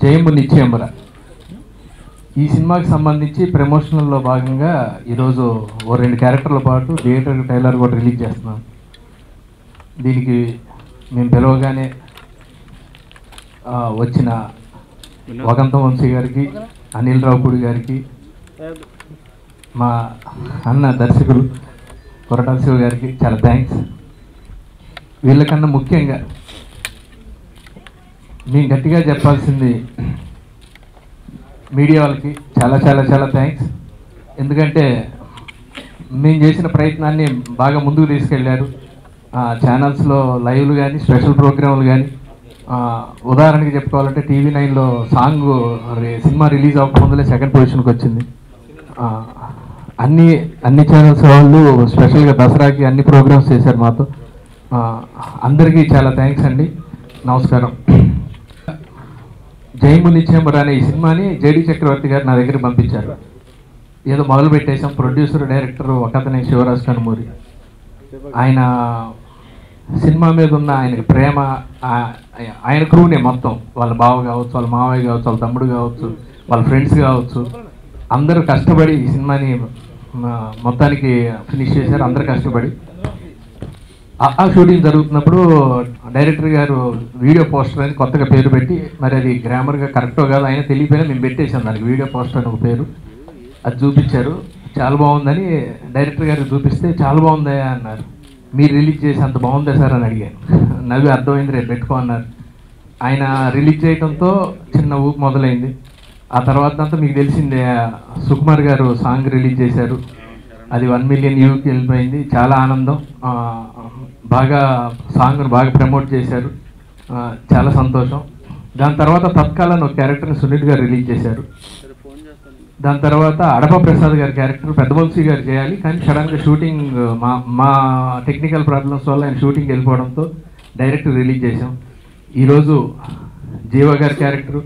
జయము నిత్యమర ఈ సినిమాకి సంబంధించి ప్రమోషనల్లో భాగంగా ఈరోజు ఓ 2 క్యారెక్టర్ల పాటు థియేటర్ ట్రైలర్ కూడా రిలీజ్ చేస్తున్నాం. దీనికి మేము పిలవగానే వచ్చిన వకంత వంశీ గారికి, అనిల్ రావుపూడి గారికి, మా అన్న దర్శకులు కొరటాల శివ గారికి చాలా థ్యాంక్స్. వీళ్ళకన్నా ముఖ్యంగా మేము గట్టిగా చెప్పాల్సింది మీడియా వాళ్ళకి చాలా చాలా చాలా థ్యాంక్స్. ఎందుకంటే మేము చేసిన ప్రయత్నాన్ని బాగా ముందుకు తీసుకెళ్ళారు. ఛానల్స్లో లైవ్లు కానీ, స్పెషల్ ప్రోగ్రాంలు కానీ, ఉదాహరణకి చెప్పుకోవాలంటే TV9లో సాంగ్ సినిమా రిలీజ్ అవ్వకముందులే 2nd పొజిషన్కి వచ్చింది. అన్ని ఛానల్స్ వాళ్ళు స్పెషల్గా దసరాకి అన్ని ప్రోగ్రామ్స్ చేశారు మాతో. అందరికీ చాలా థ్యాంక్స్ అండి. నమస్కారం. జయము నిత్యమర అనే ఈ సినిమాని జేడి చక్రవర్తి గారు నా దగ్గరికి పంపించారు. ఏదో మొదలు పెట్టేశాం. ప్రొడ్యూసర్, డైరెక్టర్ ఒకతనే శివరాజ్ కనుమూరి. ఆయన సినిమా మీద ఉన్న ఆయనకి ప్రేమ, ఆయన క్రూనే మొత్తం, వాళ్ళ బావ కావచ్చు, వాళ్ళ మావయ్య కావచ్చు, వాళ్ళ తమ్ముడు కావచ్చు, వాళ్ళ ఫ్రెండ్స్ కావచ్చు, అందరూ కష్టపడి ఈ సినిమాని మొత్తానికి ఫినిష్ చేశారు. అందరూ కష్టపడి ఆ షూటింగ్ జరుగుతున్నప్పుడు డైరెక్టర్ గారు వీడియో పోస్టర్ అని కొత్తగా పేరు పెట్టి, మరి అది గ్రామర్గా కరెక్టో కాదు ఆయన తెలియపోయినా మేము పెట్టేసాం దానికి వీడియో పోస్టర్ అని ఒక పేరు. అది చూపించారు. చాలా బాగుందని డైరెక్టర్ గారికి చూపిస్తే చాలా బాగుందా అన్నారు. మీరు రిలీజ్ చేసి అంత బాగుందా సార్ అని అడిగాను. నవ్వి అర్థమైంది, రేపు పెట్టుకో అన్నారు. ఆయన రిలీజ్ చేయడంతో చిన్న ఊపు మొదలైంది. ఆ తర్వాత అంతా మీకు తెలిసిందే, సుకుమార్ గారు సాంగ్ రిలీజ్ చేశారు. అది 1 మిలియన్ వ్యూకి వెళ్ళిపోయింది. చాలా ఆనందం. బాగా సాంగ్ను బాగా ప్రమోట్ చేశారు. చాలా సంతోషం. దాని తర్వాత తత్కాలని ఒక క్యారెక్టర్ని సునీల్ గారు రిలీజ్ చేశారు. దాని తర్వాత అడప ప్రసాద్ గారి క్యారెక్టర్ పెద్దవంశీ గారు చేయాలి, కానీ సడన్గా షూటింగ్ మా టెక్నికల్ ప్రాబ్లమ్స్ వల్ల ఆయన షూటింగ్కి వెళ్ళిపోవడంతో డైరెక్ట్ రిలీజ్ చేసాం. ఈరోజు జీవ గారి క్యారెక్టరు,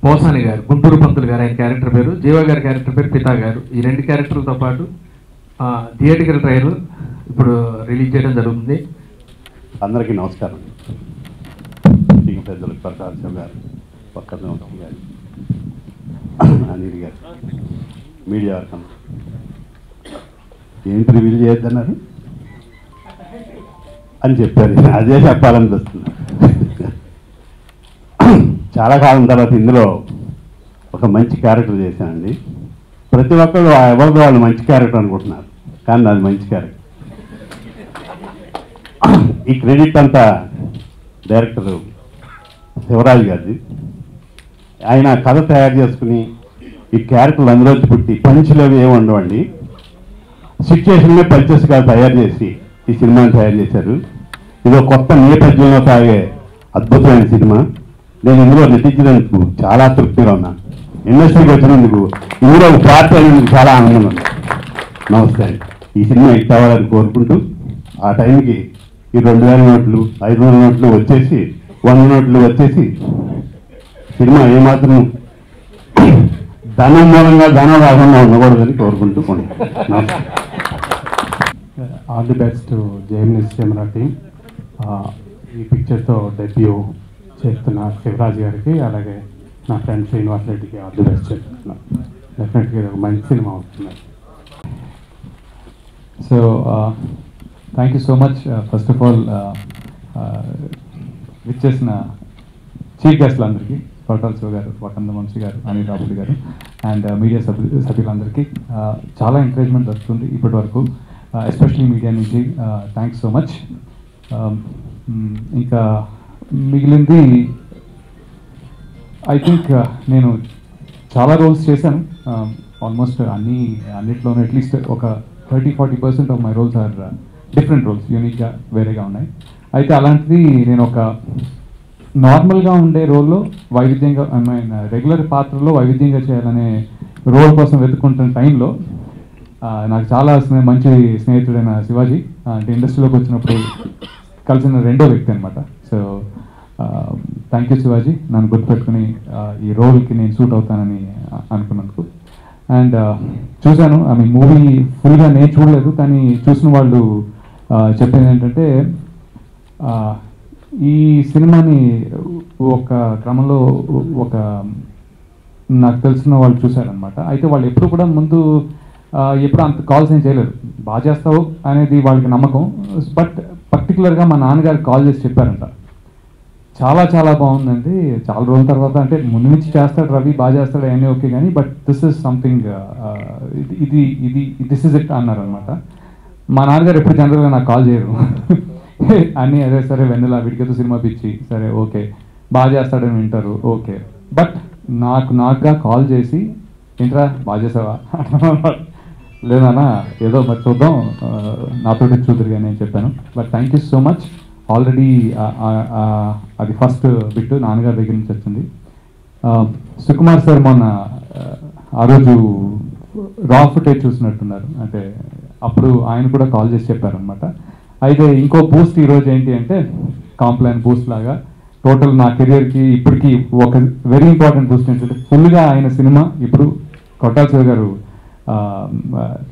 పోసాని గారు, గుంటూరు పంతులు గారు ఆయన క్యారెక్టర్ పేరు, జీవ గారి క్యారెక్టర్ పేరు పితా గారు. ఈ 2 క్యారెక్టర్లతో పాటు థియేటికల్ ట్రైలర్ ఇప్పుడు రిలీజ్ చేయడం జరుగుతుంది. అందరికీ నమస్కారం. పెద్దలకు కొరటాల శివ గారు, పక్కన గారు, అనిల్ గారు, మీడియా వర్గం ఏంటి రివీల్ చేయొద్దన్నారు అని చెప్పారు. అదే చెప్పాలనిపిస్తుంది. చాలా కాలం తర్వాత ఇందులో ఒక మంచి క్యారెక్టర్ చేశానండి. ప్రతి ఒక్కరు ఎవరిదో వాళ్ళు మంచి క్యారెక్టర్ అనుకుంటున్నారు, కానీ నాది మంచి క్యారెక్టర్. ఈ క్రెడిట్ అంతా డైరెక్టర్ శివరాజ్ గారిది. ఆయన కథ తయారు చేసుకుని ఈ క్యారెక్టర్లు అందులోంచి పుట్టి పంచులు అవి ఏమి ఉండవండి, సిచ్యుయేషన్నే పంచెస్గా తయారు చేసి ఈ సినిమాని తయారు చేశారు. ఇది ఒక కొత్త నేపథ్యంలో సాగే అద్భుతమైన సినిమా. నేను ఇందులో నటించినందుకు చాలా తృప్తిగా ఉన్నాను. ఇండస్ట్రీకి వచ్చినందుకు, ఇందులో ఒక పార్ట్ అయినందుకు చాలా ఆనందంగా ఉంది. నమస్తే. ఈ సినిమా హిట్ అవ్వాలని కోరుకుంటూ, ఆ టైంకి ఈ 2000 నోట్లు, 500 నోట్లు వచ్చేసి 100 నోట్లు వచ్చేసి సినిమా ఏమాత్రం ధనం మూలంగా ధనం రాకుండా ఉండకూడదని కోరుకుంటూ నమస్తే. ఆల్ ది బెస్ట్ జయము నిత్యమర టీమ్. ఈ పిక్చర్తో డెబ్యూ చేస్తున్న శివరాజ్ గారికి, అలాగే నా ఫ్రెండ్ శ్రీనివాస్ రెడ్డికి ఆల్ ది బెస్ట్ చెప్తున్నాను. డెఫినెట్గా ఇది ఒక మంచి సినిమా అవుతుంది. So thank you so much. First of all విచ్చేసిన చీఫ్ గెస్ట్లందరికీ, కొరటాల శివ గారు, వకంత వంశీ గారు, అనిల్ రావుపూడి గారు అండ్ మీడియా సభ్యులందరికీ చాలా ఎంకరేజ్మెంట్ వస్తుంది ఇప్పటి వరకు, ఎస్పెషలీ మీడియా నుంచి. Thanks so much. ఇంకా మిగిలింది ఐ థింక్ నేను చాలా రోల్స్ చేశాను. ఆల్మోస్ట్ అన్నిట్లోనూ అట్లీస్ట్ ఒక 30-40% of my roles are different roles, యూనిక్గా వేరేగా ఉన్నాయి. అయితే అలాంటిది నేను ఒక నార్మల్గా ఉండే రోల్లో వైవిధ్యంగా, ఐ మీన్ రెగ్యులర్ పాత్రలో వైవిధ్యంగా చేయాలనే రోల్ కోసం వెతుక్కుంటున్న టైంలో నాకు చాలా మంచి స్నేహితుడైన శివాజీ, అంటే ఇండస్ట్రీలోకి వచ్చినప్పుడు కలిసిన రెండో వ్యక్తి అనమాట. సో థ్యాంక్ యూ శివాజీ, నన్ను గుర్తుపెట్టుకుని ఈ రోల్కి నేను సూట్ అవుతానని అనుకున్నందుకు. అండ్ చూశాను, ఐ మీన్ మూవీ ఫుల్గా నేను చూడలేదు, కానీ చూసిన వాళ్ళు చెప్పింది ఏంటంటే ఈ సినిమాని ఒక క్రమంలో ఒక నాకు తెలిసిన వాళ్ళు చూశారనమాట. అయితే వాళ్ళు ఎప్పుడు కూడా ముందు ఎప్పుడు అంత కాల్స్ ఏం చేయలేదు. బాగా చేస్తావు అనేది వాళ్ళకి నమ్మకం. బట్ పర్టికులర్గా మా నాన్నగారికి కాల్ చేసి చెప్పారంట, చాలా చాలా బాగుందండి, చాలా రోజుల తర్వాత, అంటే ముందు నుంచి చేస్తాడు రవి, బాగా చేస్తాడు అన్నీ ఓకే, కానీ but this is something, this is it అన్నారనమాట. మా నాన్నగారు ఎప్పుడు జనరల్గా నాకు కాల్ చేయరు అన్నీ అదే సరే వెన్నెల వీడికేతో సినిమా పిచ్చి, సరే ఓకే బాగా చేస్తాడని వింటారు ఓకే. బట్ నాకుగా కాల్ చేసి ఏంట్రా బాగా చేసావా లేదన్నా ఏదో మరి చూద్దాం నాతో చూద్దరు కానీ నేను చెప్పాను. But thank you so much. Already అది ఫస్ట్ బిట్ నాన్నగారి దగ్గర నుంచి వచ్చింది. సుకుమార్ సార్ మొన్న ఆ రోజు రా ఫుటేజ్ చూసినట్టున్నారు, అంటే అప్పుడు ఆయన కూడా కాల్ చేసి చెప్పారనమాట. అయితే ఇంకో బూస్ట్ ఈరోజు ఏంటి అంటే కాంప్లైన్ బూస్ట్ లాగా టోటల్ నా కెరియర్కి ఇప్పటికీ ఒక వెరీ ఇంపార్టెంట్ బూస్ట్ ఏంటంటే ఫుల్గా ఆయన సినిమా ఇప్పుడు కొట్టాల శివ గారు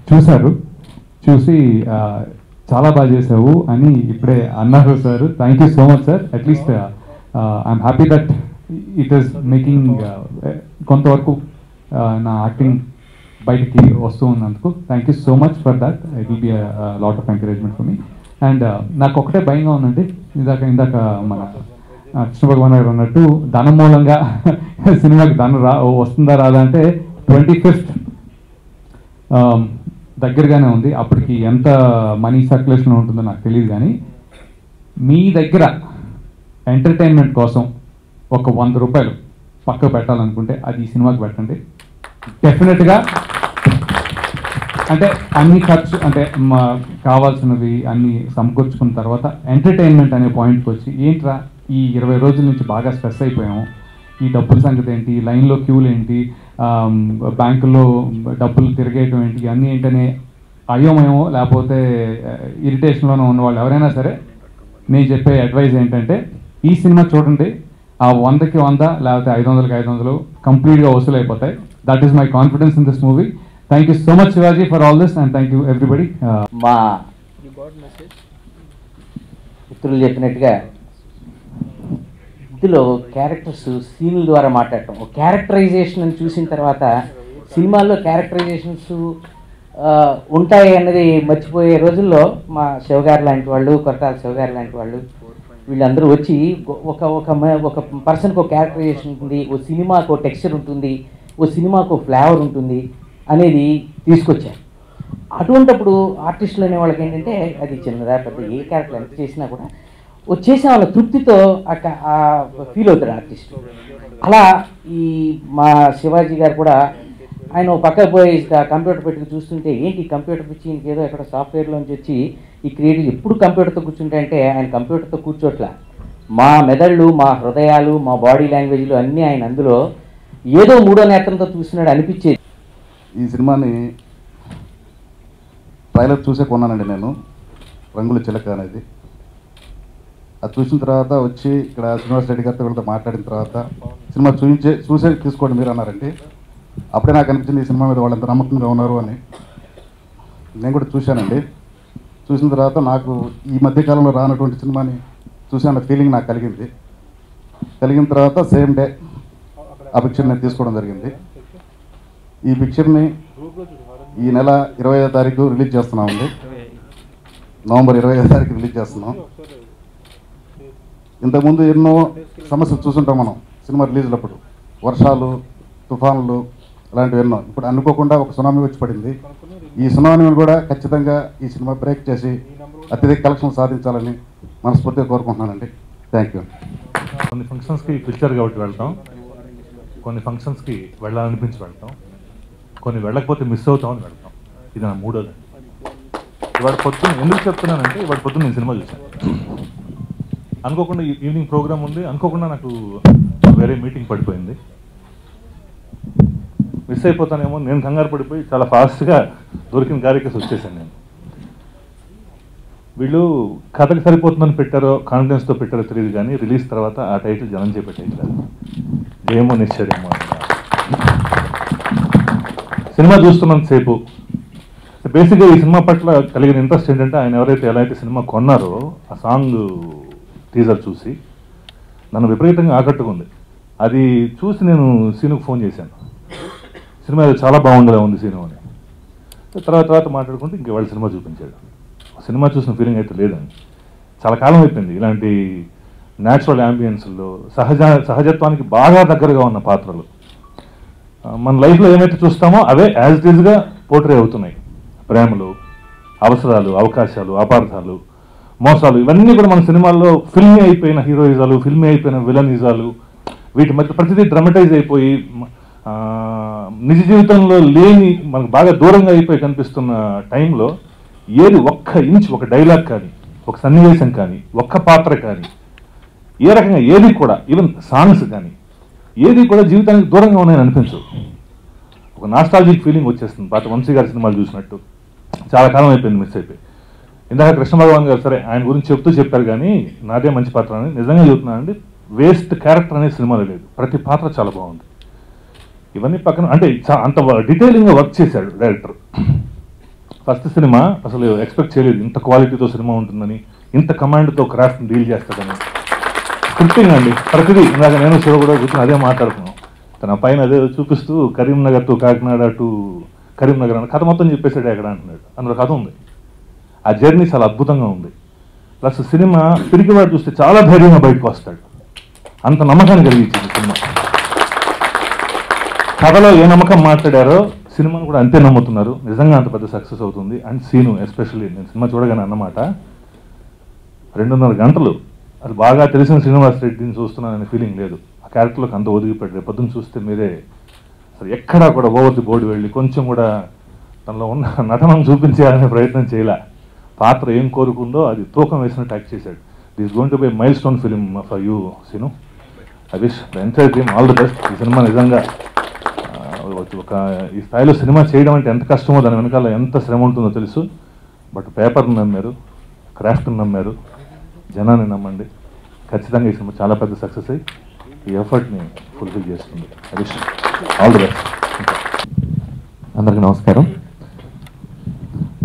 చూశారు, చూసి చాలా బాగా చేసావు అని ఇప్పుడే అన్నారు sir. Thank you so much sir. At least I'm happy that it is making కొంతవరకు నా యాక్టింగ్ బయటికి వస్తూ ఉన్నందుకు thank you so much for that. It will be lot of encouragement for me. And నాకు ఒకటే భయంగా ఉందండి, ఇందాక మన కృష్ణ భగవాన్ గారు అన్నట్టు ధనం మూలంగా సినిమాకి ధనం వస్తుందా రాదా అంటే 25th దగ్గరగానే ఉంది. అప్పటికి ఎంత మనీ సర్క్యులేషన్ ఉంటుందో నాకు తెలియదు, కానీ మీ దగ్గర ఎంటర్టైన్మెంట్ కోసం ఒక 100 రూపాయలు పక్కకు పెట్టాలనుకుంటే అది ఈ సినిమాకి పెట్టండి. డెఫినెట్గా అంటే అన్ని ఖర్చు అంటే కావాల్సినవి అన్ని సమకూర్చుకున్న తర్వాత ఎంటర్టైన్మెంట్ అనే పాయింట్కి వచ్చి ఏంట్రా ఈ 20 రోజుల నుంచి బాగా స్ట్రెస్ అయిపోయాము, ఈ డబ్బుల సంగతి ఏంటి, లైన్లో క్యూలు ఏంటి, బ్యాంకుల్లో డబ్బులు తిరిగేయటం ఏంటి, అన్నీ ఏంటనే అయోమయమో లేకపోతే ఇరిటేషన్లోనో ఉన్న వాళ్ళు ఎవరైనా సరే నేను చెప్పే అడ్వైజ్ ఏంటంటే ఈ సినిమా చూడండి. ఆ 100కి 100 లేకపోతే 500కి 500 కంప్లీట్గా వసూలు అయిపోతాయి. That is my confidence in this movie. Thank you so much Shivaji for all this and thank you everybody. మా మిత్రులు చెప్పినట్టుగా ఇందులో క్యారెక్టర్స్ సీన్ల ద్వారా మాట్లాడటం, ఒక క్యారెక్టరైజేషన్ అని చూసిన తర్వాత సినిమాల్లో క్యారెక్టరైజేషన్స్ ఉంటాయి అన్నది మర్చిపోయే రోజుల్లో మా శివగారు లాంటి వాళ్ళు, కొరటాల శివగారు లాంటి వాళ్ళు వీళ్ళందరూ వచ్చి ఒక పర్సన్కి ఒక క్యారెక్టరైజేషన్ ఉంటుంది, ఓ సినిమాకు టెక్స్చర్ ఉంటుంది, ఓ సినిమాకు ఫ్లేవర్ ఉంటుంది అనేది తీసుకొచ్చారు. అటువంటిప్పుడు ఆర్టిస్టులు అనే వాళ్ళకి ఏంటంటే అది చిన్నదా పెద్ద ఏ క్యారెక్టర్ ఎంత చేసినా కూడా వచ్చేసిన వాళ్ళ తృప్తితో ఫీల్ అవుతారు ఆర్టిస్ట్. అలా ఈ మా శివాజీ గారు కూడా ఆయన పక్కకు పోయి కంప్యూటర్ పెట్టుకుని చూస్తుంటే ఏంటి కంప్యూటర్ పిచ్చి ఇంకేదో ఎక్కడ సాఫ్ట్వేర్లోంచి వచ్చి ఈ క్రియేటివ్ ఎప్పుడు కంప్యూటర్తో కూర్చుంటే అంటే ఆయన కంప్యూటర్తో కూర్చోట్లా, మా మెదళ్ళు, మా హృదయాలు, మా బాడీ లాంగ్వేజ్లు అన్నీ ఆయన అందులో ఏదో మూడో నేత్రంతో చూస్తున్నాడు అనిపించేది. ఈ సినిమాని ట్రైలర్ చూసే కొన్నానండి నేను, రంగుల చిలక అనేది. అది చూసిన తర్వాత వచ్చి ఇక్కడ శ్రీనివాస్ రెడ్డి గారితో వీళ్ళతో మాట్లాడిన తర్వాత సినిమా చూసే తీసుకోండి మీరు అన్నారండి. అప్పుడే నాకు అనిపించింది ఈ సినిమా మీద వాళ్ళు ఎంత నమ్మకంగా ఉన్నారు అని. నేను కూడా చూశానండి. చూసిన తర్వాత నాకు ఈ మధ్యకాలంలో రానటువంటి సినిమాని చూసాన ఫీలింగ్ నాకు కలిగిన తర్వాత సేమ్ డే ఆ పిక్చర్ నేను తీసుకోవడం జరిగింది. ఈ పిక్చర్ని ఈ నెల 25వ తారీఖు రిలీజ్ చేస్తున్నామండి. నవంబర్ 25వ తారీఖు రిలీజ్ చేస్తున్నాం. ఇంతకుముందు ఎన్నో సమస్యలు చూసుంటాం మనం సినిమా రిలీజ్లప్పుడు, వర్షాలు, తుఫాన్లు అలాంటివి ఎన్నో. ఇప్పుడు అనుకోకుండా ఒక సునామీ వచ్చి పడింది. ఈ సునామీని కూడా ఖచ్చితంగా ఈ సినిమా బ్రేక్ చేసి అత్యధిక కలెక్షన్ సాధించాలని మనస్ఫూర్తిగా కోరుకుంటున్నానండి. Thank you. కొన్ని ఫంక్షన్స్కి పిక్చర్ కాబట్టి వెళ్తాం, కొన్ని ఫంక్షన్స్కి వెళ్ళాలనిపించి వెళ్తాం, కొన్ని వెళ్ళకపోతే మిస్ అవుతామని వెళ్తాం. ఇది నా మూడోది. ఇవాళ పొద్దున్న ఎందుకు చెప్తున్నానంటే ఇవాళ పొద్దున్న నేను సినిమా చూశాను. అనుకోకుండా ఈవినింగ్ ప్రోగ్రామ్ ఉంది, అనుకోకుండా నాకు వేరే మీటింగ్ పడిపోయింది. మిస్ అయిపోతానేమో నేను కంగారు పడిపోయి చాలా ఫాస్ట్గా దొరికిన కార్యక్రమం వచ్చేసాను నేను. వీళ్ళు కథకు సరిపోతుందని పెట్టారో కాన్ఫిడెన్స్తో పెట్టారో తెలియదు, కానీ రిలీజ్ తర్వాత ఆ టైటిల్ జనం చేపట్టారు, ఏమో నిశ్చయమో. సినిమా చూస్తున్నంతసేపు బేసిక్గా ఈ సినిమా పట్ల కలిగిన ఇంట్రెస్ట్ ఏంటంటే ఆయన ఎవరైతే ఎలా అయితే సినిమా కొన్నారో ఆ సాంగ్ టీజర్ చూసి నన్ను విపరీతంగా ఆకట్టుకుంది. అది చూసి నేను సీనుకు ఫోన్ చేశాను, సినిమా చాలా బాగుండేలా ఉంది సీను అని. తర్వాత మాట్లాడుకుంటే ఇంక వాళ్ళ సినిమా చూపించాడు. సినిమా చూసిన ఫీలింగ్ అయితే లేదండి. చాలా కాలం అయిపోయింది ఇలాంటి న్యాచురల్ యాంబియన్స్లో సహజత్వానికి బాగా దగ్గరగా ఉన్న పాత్రలు. మన లైఫ్లో ఏమైతే చూస్తామో అవే యాజ్ ఇట్ ఈజ్గా పోర్ట్రే అవుతున్నాయి. ప్రేమలు, అవసరాలు, అవకాశాలు, అపార్థాలు, మోసాలు, ఇవన్నీ కూడా మన సినిమాల్లో ఫిల్మీ అయిపోయిన హీరోయిజాలు, ఫిల్మీ అయిపోయిన విలనిజాలు, వీటి మధ్య ప్రతిదీ డ్రమటైజ్ అయిపోయి నిజ జీవితంలో లేని మనకు బాగా దూరంగా అయిపోయి కనిపిస్తున్న టైంలో ఏది ఒక్క ఇంచ్, ఒక డైలాగ్ కానీ, ఒక సన్నివేశం కానీ, ఒక్క పాత్ర కానీ, ఏ రకంగా ఏది కూడా, ఈవెన్ సాంగ్స్ కానీ ఏది కూడా జీవితానికి దూరంగా ఉన్నాయని అనిపించవు. ఒక నాస్టాలజిక్ ఫీలింగ్ వచ్చేస్తుంది పాత వంశీ గారి సినిమాలు చూసినట్టు. చాలా కాలం అయిపోయింది మిస్ అయిపోయి. ఇందాక కృష్ణ భగవాన్ గారు సరే ఆయన గురించి చెప్పారు కానీ నాదే మంచి పాత్ర అని నిజంగా చెబుతున్నానండి. వేస్ట్ క్యారెక్టర్ అనే సినిమాలో లేదు, ప్రతి పాత్ర చాలా బాగుంది. ఇవన్నీ పక్కన అంటే అంత డీటెయిలింగ్గా వర్క్ చేశాడు డైరెక్టర్. ఫస్ట్ సినిమా అసలు ఎక్స్పెక్ట్ చేయలేదు ఇంత క్వాలిటీతో సినిమా ఉంటుందని, ఇంత కమాండ్తో క్రాఫ్ట్ని డీల్ చేస్తాడని. స్క్రిప్టింగ్ అండి ప్రతిదీ. ఇందాక నేను శివ కూడా కూర్చొని అదే మాట్లాడుతున్నాం. తన పైన అదే చూపిస్తూ కరీంనగర్ టు కాకినాడ టు కరీంనగర్ అని కథ మొత్తం చెప్పేసాడు ఎక్కడ అంటున్నాడు. అందులో కథ ఉంది, ఆ జర్నీ చాలా అద్భుతంగా ఉంది. ప్లస్ సినిమా పిరికివాడు చూస్తే చాలా ధైర్యంగా బయటకు వస్తాడు, అంత నమ్మకాన్ని కలిగించింది సినిమా. కథలో ఏ నమ్మకం మాట్లాడారో సినిమాను కూడా అంతే నమ్ముతున్నారు. నిజంగా అంత పెద్ద సక్సెస్ అవుతుంది. అండ్ సీను ఎస్పెషల్లీ నేను సినిమా చూడగానే అన్నమాట 2.5 గంటలు అది బాగా తెలిసిన శ్రీనివాస్ రెడ్డిని చూస్తున్నాననే ఫీలింగ్ లేదు. ఆ క్యారెక్టర్లోకి అంత ఒదిగిపెట్టారు. పొద్దున్న చూస్తే మీరే అసలు ఎక్కడా కూడా ఓవర్ ది బోర్డు వెళ్ళి కొంచెం కూడా తనలో ఉన్న నటనను చూపించాలనే ప్రయత్నం చేయలే. పాత్ర ఏం కోరుకుందో అది తూకం వేసినట్టు యాక్ట్ చేశాడు. This going to be milestone film for you Seenu. I wish the entire team all the best. ఈ సినిమా నిజంగా ఒక ఈ స్థాయిలో సినిమా చేయడం అంటే ఎంత కష్టమో, దాని వెనకాల ఎంత శ్రమ ఉంటుందో తెలుసు. బట్ పేపర్ని నమ్మారు, క్రాఫ్ట్ని నమ్మారు, జనాన్ని నమ్మండి. ఖచ్చితంగా ఈ సినిమా చాలా పెద్ద సక్సెస్ అయ్యి ఈ ఎఫర్ట్ని ఫుల్ఫిల్ చేస్తుంది. I wish all the best. అందరికీ నమస్కారం.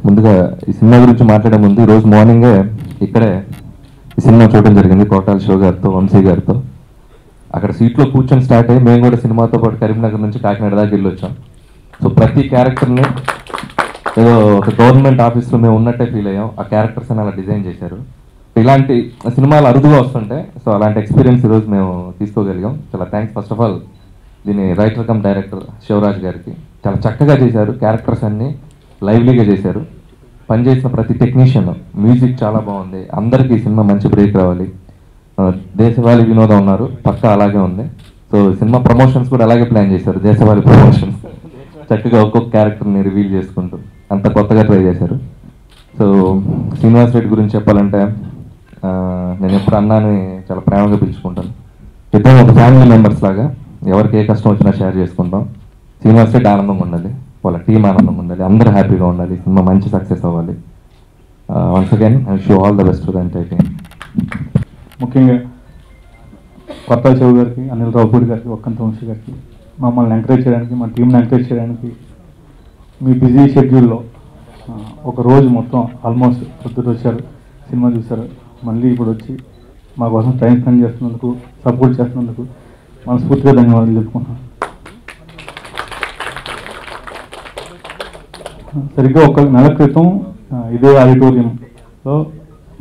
ముందుగా ఈ సినిమా గురించి మాట్లాడే ముందు ఈరోజు మార్నింగే ఇక్కడే ఈ సినిమా చూడడం జరిగింది కోటాల శివ గారితో, వంశీ గారితో. అక్కడ సీట్లో కూర్చొని స్టార్ట్ అయ్యి మేము కూడా సినిమాతో పాటు కరీంనగర్ నుంచి కాకినాడ దాకా వెళ్ళి వచ్చాం. సో ప్రతి క్యారెక్టర్ని ఏదో ఒక గవర్నమెంట్ ఆఫీస్లో మేము ఉన్నట్టే ఫీల్ అయ్యాం. ఆ క్యారెక్టర్స్ అని అలా డిజైన్ చేశారు. ఇలాంటి సినిమాలు అరుదుగా వస్తుంటాయి. సో అలాంటి ఎక్స్పీరియన్స్ ఈరోజు మేము తీసుకోగలిగాం. చాలా థ్యాంక్స్ ఫస్ట్ ఆఫ్ ఆల్ దీని రైటర్ కమ్ డైరెక్టర్ శివరాజ్ గారికి. చాలా చక్కగా చేశారు, క్యారెక్టర్స్ అన్నీ లైవ్లీగా చేశారు. పనిచేసిన ప్రతి టెక్నీషియన్, మ్యూజిక్ చాలా బాగుంది. అందరికీ ఈ సినిమా మంచి బ్రేక్ రావాలి. దేశవాళి వినోదం ఉన్నారు, పక్కా అలాగే ఉంది. సో సినిమా ప్రమోషన్స్ కూడా అలాగే ప్లాన్ చేశారు, దేశవాళి ప్రమోషన్స్. చక్కగా ఒక్కొక్క క్యారెక్టర్ని రివీల్ చేసుకుంటూ అంత కొత్తగా ట్రై చేశారు. సో శ్రీనివాస్ రెడ్డి గురించి చెప్పాలంటే నేను ఎప్పుడు అన్నాని చాలా ప్రేమగా పిలుచుకుంటాను. ఇద్దరం ఒక ఫ్యామిలీ మెంబర్స్ లాగా ఎవరికి ఏ కష్టం వచ్చినా షేర్ చేసుకుంటాం. శ్రీనివాస్ రెడ్డి ఆనందంగా ఉండాలి, వాళ్ళ టీం ఆనందంగా ఉండాలి, అందరూ హ్యాపీగా ఉండాలి, సినిమా మంచి సక్సెస్ అవ్వాలి. Once again I wish you all the best to the entire team. ముఖ్యంగా కొత్త శివ గారికి, అనిల్ రావుపూడి గారికి, ఒక్కంత వంశీ గారికి మమ్మల్ని ఎంకరేజ్ చేయడానికి, మా టీంని ఎంకరేజ్ చేయడానికి మీ బిజీ షెడ్యూల్లో ఒక రోజు మొత్తం ఆల్మోస్ట్ పొద్దుట వచ్చారు, సినిమా చూశారు, మళ్ళీ ఇప్పుడు వచ్చి మా కోసం టైం స్పెండ్ చేస్తున్నందుకు, సపోర్ట్ చేస్తున్నందుకు మనస్ఫూర్తిగా ధన్యవాదాలు చెప్పుకుంటున్నాను. సరిగ్గా ఒక నెల క్రితం ఇదే ఆడిటోరియంలో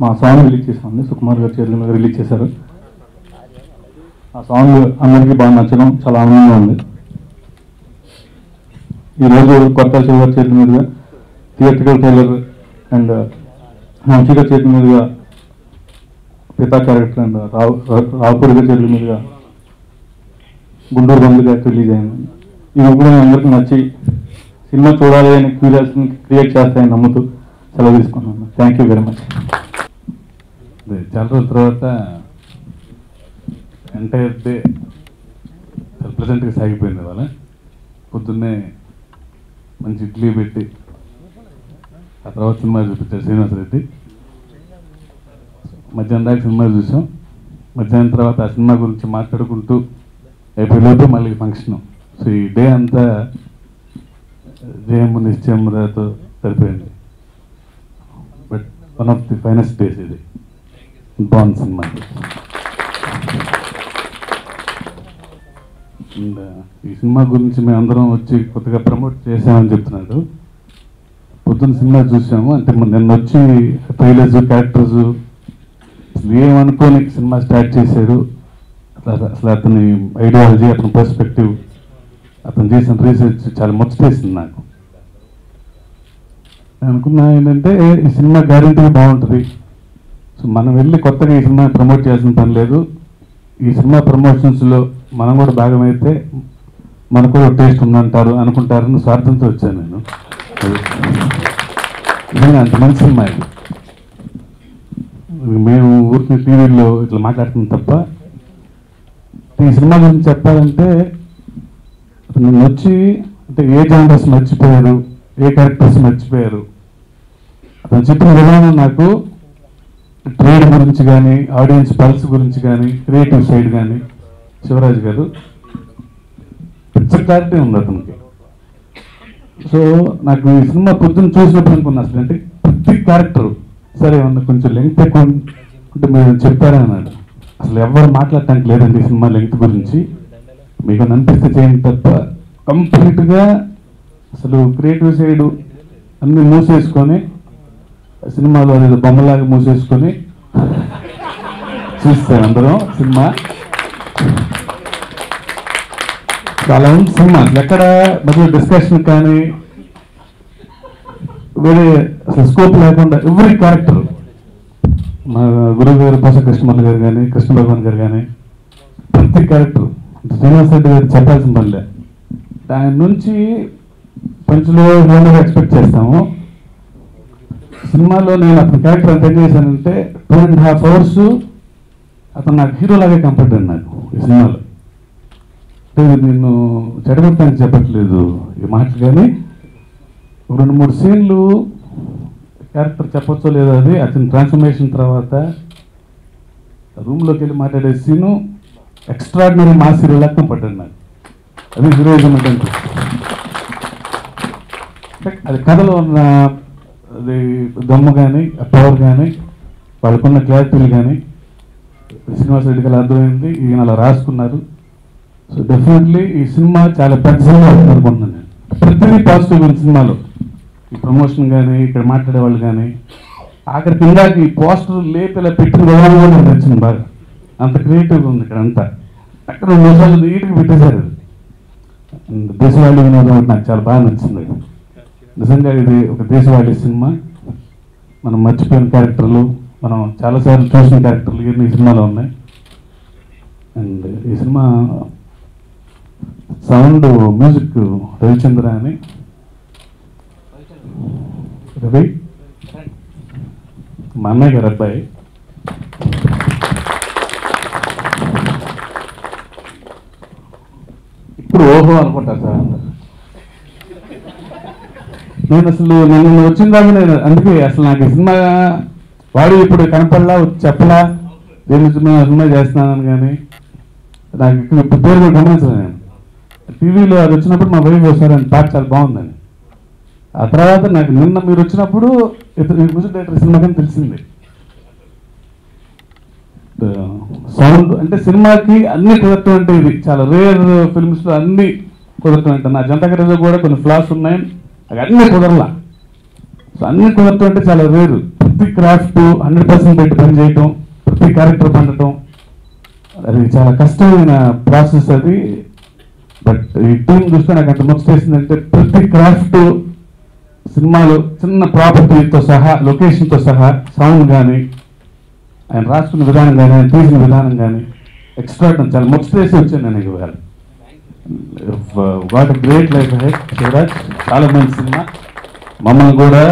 మా సాంగ్ రిలీజ్ చేసామండి. సుకుమార్ గారి చేతుల మీద రిలీజ్ చేశారు. ఆ సాంగ్ అందరికీ బాగా నచ్చడం చాలా ఆనందంగా ఉంది. ఈరోజు కొత్త శివ గారి చేతుల మీదుగా థియేట్రికల్ ట్రైలర్ అండ్ వంశీ గారి చేతుల మీదుగా పితా క్యారెక్టర్ అండ్ రావుపూడి గారి చేతుల మీదుగా గుంటూరు బంధు గారికి రిలీజ్ అయింది. ఇవి కూడా అందరికీ నచ్చి సినిమా చూడాలి అని క్యూరియాసిటీని క్రియేట్ చేస్తాయని నమ్ముతూ సెలవు తీసుకున్నాను. Thank you very much. చాలా రోజుల తర్వాత ఎంటైర్ డే చాలా ప్రెజెంట్గా సాగిపోయింది. వాళ్ళ పొద్దున్నే మంచి ఇడ్లీ పెట్టి ఆ తర్వాత సినిమా చూపించారు శ్రీనివాస్ రెడ్డి. మధ్యాహ్నం దాకా సినిమా చూసాం. మధ్యాహ్నం తర్వాత ఆ సినిమా గురించి మాట్లాడుకుంటూ అయిపోయేలోపు మళ్ళీ ఫంక్షన్. సో ఈ డే అంతా జయము నిశ్చయముతో సరిపోయింది. But one of the finest days ఇది బాగుంది సినిమా. అండ్ ఈ సినిమా గురించి మేము అందరం వచ్చి కొత్తగా ప్రమోట్ చేసామని చెప్తున్నాడు. పొద్దున్న సినిమా చూసాము, అంటే నిన్న వచ్చి ట్రైలర్స్ క్యారెక్టర్స్ ఏమనుకోని సినిమా స్టార్ట్ చేశాడు. అసలు అతని ఐడియాలజీ, అతని పర్స్పెక్టివ్, అతను చేసిన రీసెర్చ్ చాలా ముచ్చటేసింది నాకు. నేను అనుకున్నా ఏంటంటే ఈ సినిమా గ్యారెంటీ బాగుంటుంది. సో మనం వెళ్ళి కొత్తగా ఈ సినిమా ప్రమోట్ చేయాల్సిన పని లేదు. ఈ సినిమా ప్రమోషన్స్లో మనం కూడా భాగమైతే మనకు కూడా టేస్ట్ ఉందంటారు అనుకుంటారని స్వార్థంతో వచ్చాను నేను. నిజంగా అంత మంచి సినిమా ఇది. మేము ఊరికి టీవీలో ఇట్లా మాట్లాడుతున్నాం తప్ప ఈ సినిమా గురించి చెప్పాలంటే నేను వచ్చి అంటే ఏ జానర్స్ మర్చిపోయారు, ఏ క్యారెక్టర్స్ మర్చిపోయారు, అతను చెప్పిన విధానం నాకు ట్రేడ్ గురించి కానీ, ఆడియన్స్ పల్స్ గురించి కానీ, క్రియేటివ్ సైడ్ కానీ శివరాజ్ గారు పిక్చర్ క్లారిటీ ఉంది అతనికి. సో నాకు ఈ సినిమా పొద్దున్న చూసినప్పుడు అనుకున్నా అసలు అంటే ప్రతి క్యారెక్టర్ సరే ఏమన్నా కొంచెం లెంగ్త్ ఎక్కువ అంటే మీరు చెప్పారా అన్నాడు. అసలు ఎవరు మాట్లాడటానికి లేదండి ఈ సినిమా లెంగ్త్ గురించి, మీకు అనిపిస్తే చేయండి తప్ప కంప్లీట్గా అసలు క్రియేటివ్ సైడ్ అన్ని మూసేసుకొని సినిమాలో అది బొమ్మలాగా మూసేసుకొని చూస్తాం అందరం సినిమా. చాలా ఉంది సినిమా, ఎక్కడ మధ్య డిస్కషన్ కానీ వేరే అసలు స్కోప్ లేకుండా ఎవ్రీ క్యారెక్టర్, మా గురువు గారు పోస కృష్ణమల్లి గారు కానీ, కృష్ణ భగవాన్ గారు కానీ, ప్రతి క్యారెక్టర్ శ్రీనివాస్ రెడ్డి గారు చెప్పాల్సిన పనిలే. దాని నుంచి పంచులో హీరోగా ఎక్స్పెక్ట్ చేస్తాము. సినిమాలో నేను అతని క్యారెక్టర్ ఎంత ఎంజాయ్ చేశానంటే 2.5 hours అతను నాకు హీరోలాగే కంఫర్ట్ అండి నాకు ఈ సినిమాలో. అంటే నేను చెడగొట్టడానికి చెప్పట్లేదు ఈ మాటలు, కానీ 2-3 సీన్లు క్యారెక్టర్ చెప్పొచ్చో లేదో అది అతని ట్రాన్స్ఫర్మేషన్ తర్వాత రూమ్లోకి వెళ్ళి మాట్లాడే సీను ఎక్స్ట్రాడినరీ మాస్ హీరోలా కంఫర్ట్ అండి నాకు. అది హీరోయిజం అంటే అది కథలో ఉన్న అది దమ్ము కానీ, పవర్ కానీ, వాళ్ళకున్న క్లారిటీలు కానీ శ్రీనివాస్ రెడ్డి గారు అర్థమైంది, ఈయన అలా రాసుకున్నారు. సో డెఫినెట్లీ ఈ సినిమా చాలా పెద్ద సినిమా అవుతుంది అనుకుంటున్నాను నేను. ప్రతిదీ పాజిటివ్ ఉంది సినిమాలో, ఈ ప్రమోషన్ కానీ, ఇక్కడ మాట్లాడే వాళ్ళు కానీ, ఆఖరికి ఇందాక ఈ పోస్టర్ లేపేలా పెట్టిన విధానం కూడా నాకు నచ్చింది బాగా. అంత క్రియేటివ్గా ఉంది ఇక్కడ అంతా. అక్కడ 2 నిమిషాలు నీట్గా పెట్టేశారు. దేశవాళీ వినోదం అంటే నాకు చాలా బాగా నచ్చింది. నిజంగా ఇది ఒక దేశవాళీ సినిమా. మనం మర్చిపోయిన క్యారెక్టర్లు, మనం చాలాసార్లు చూసిన క్యారెక్టర్లు ఇవన్నీ ఈ సినిమాలో ఉన్నాయి. అండ్ ఈ సినిమా సౌండ్ మ్యూజిక్ రవిచంద్ర అని, రవి మా అన్నయ్య గారు అబ్బాయి. ఇప్పుడు ఓహో అనుకుంటా సార్. నేను అసలు నేను వచ్చిన దాకా నేను అందుకే అసలు నాకు ఈ సినిమా వాడు ఇప్పుడు కనపడలా చెప్పలా నేను సినిమా చేస్తున్నాను కానీ నాకు ఇప్పుడు పేరు కూడా గమనించలేదు. నేను టీవీలో అది వచ్చినప్పుడు మా వైఫ్ వస్తారని పాట చాలా బాగుందని. ఆ తర్వాత నాకు నిన్న మీరు వచ్చినప్పుడు మ్యూజిక్ డైరెక్టర్ సినిమా కానీ తెలిసింది. సౌండ్ అంటే సినిమాకి అన్ని కుదరటం అంటే ఇది చాలా రేర్ ఫిల్మ్స్లో అన్ని కుదరటం అంటే నా జనతా గరేజ్లో కూడా కొన్ని ఫ్లాస్ ఉన్నాయి, అవి అన్నీ కుదరలా. సో అన్ని కుదరటం అంటే చాలా రేరు. ప్రతి క్రాఫ్ట్ 100% పెట్టి పని చేయటం, ప్రతి క్యారెక్టర్ పండటం అది చాలా కష్టమైన ప్రాసెస్ అది. బట్ ఈ టీం చూస్తే నాకు అంత ముచ్చటేసిందంటే ప్రతి క్రాఫ్ట్ సినిమాలో చిన్న ప్రాపర్టీతో సహా, లొకేషన్తో సహా, సౌండ్ కానీ, ఆయన రాసుకున్న విధానం కానీ, ఆయన తీసిన విధానం కానీ ఎక్స్ట్రా చాలా ముచ్చటేసి వచ్చాను నేను ఇవాళ. What great life head Shivaraj, చాలా మంచి సినిమా. మమ్మల్ని కూడా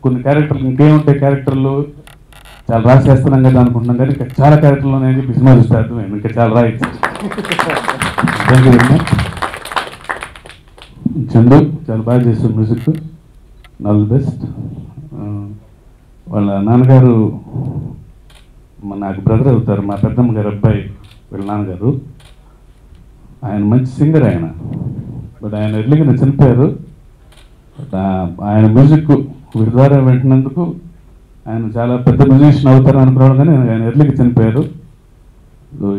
కొన్ని క్యారెక్టర్లు ఇంకేముంటాయి క్యారెక్టర్లు చాలా రాసేస్తున్నాం కదా అనుకుంటున్నాం, కానీ ఇంకా చాలా క్యారెక్టర్లు ఉన్నాయని చెప్పి సినిమా చూస్తే అర్థమైంది ఇంకా చాలా రాయచ్చు. Thank you very much. Chandu చాలా బాగా చేస్తాం మ్యూజిక్, ఆల్ ది బెస్ట్. వాళ్ళ నాన్నగారు నాకు బ్రదర్ అవుతారు, మా పెద్దమ్మ గారు అబ్బాయి వీళ్ళ నాన్నగారు. ఆయన మంచి సింగర్ ఆయన, బట్ ఆయన ఎర్లీగా చనిపోయారు. బట్ ఆయన మ్యూజిక్ వీరి ద్వారా వింటున్నందుకు ఆయన చాలా పెద్ద మ్యూజిషియన్ అవుతారు అనుకున్నాడు, కానీ ఆయన ఎర్లీగా చనిపోయారు.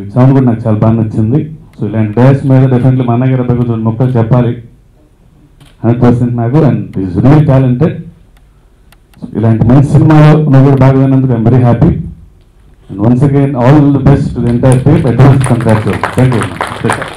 ఈ సౌండ్ కూడా నాకు చాలా బాగా నచ్చింది. సో ఇలాంటి డేస్ మీద డెఫినెట్లీ మా అన్నగారి అబ్బాయి కొంచెం మొక్కలు చెప్పాలి 100% నాకు. And is real talented. ఇలాంటి మంచి సినిమాలో నువ్వు కూడా భాగమైనందుకు I'm very happy. And once again all the best to the entire team. Advance congratulations. Thank you very much.